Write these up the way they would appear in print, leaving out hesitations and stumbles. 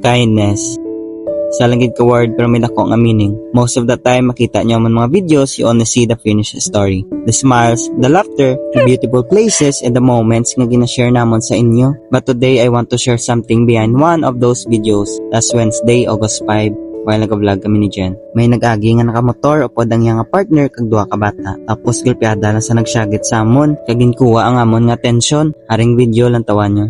Kindness. Sa lang gid ka word pero may dako nga meaning. Most of the time makita nyo man mga videos, you only see the finished story. The smiles, the laughter, the beautiful places, and the moments nga gina-share namon sa inyo. But today I want to share something behind one of those videos. Last Wednesday, August 5. While nag-vlog kami ni Jen. May nag-agi nga nakamotor o pod ang iya nga partner kag duha ka bata. Tapos gilpiada na sa nagsyagit sa amon. Kag ginkuha ang amon nga atensyon. Haring video lang tawan nyo.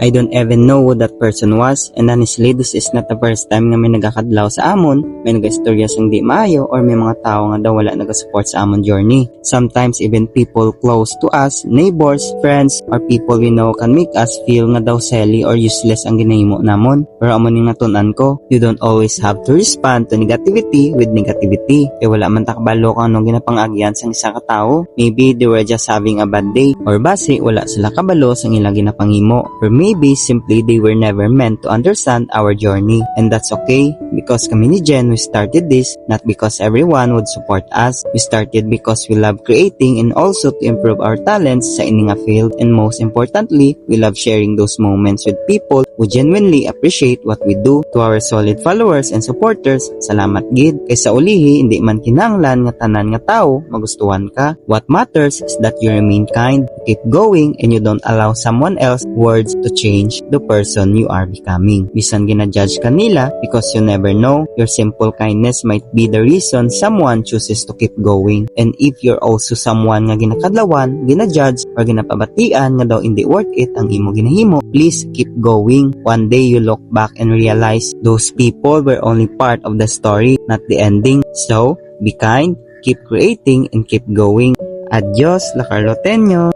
I don't even know who that person was, and honestly, this is not the first time nga may nagakadlaw sa amon, may nagastorya sang di maayo, or may mga tao nga daw wala nagasupport sa amon journey. Sometimes even people close to us, neighbors, friends, or people we know can make us feel nga daw silly or useless ang ginahimo namon. Pero amon ning natunan ko, you don't always have to respond to negativity with negativity. Kaya wala man takbalo kang anong ginapangagyan sang isa ka tao. Maybe they were just having a bad day, or base wala sila kabalo sang ilang ginapangimo, or maybe simply they were never meant to understand our journey. And that's okay, because kami ni Jen, we started this not because everyone would support us. We started because we love creating and also to improve our talents sa ining nga field. And most importantly, we love sharing those moments with people who genuinely appreciate what we do. To our solid followers and supporters, salamat gid. Kay sa ulihi, hindi man kinahanglan nga tanan nga tao magustuhan ka. What matters is that you remain kind, keep going, and you don't allow someone else's words to change the person you are becoming. Bisan gina-judge ka nila, because you never know, your simple kindness might be the reason someone chooses to keep going. And if you're also someone nga ginakadlawan, gina-judge, or ginapabatian nga daw hindi worth it ang imo ginahimo, please keep going. One day you look back and realize those people were only part of the story, not the ending. So, be kind, keep creating, and keep going. Adios, la Carloteño!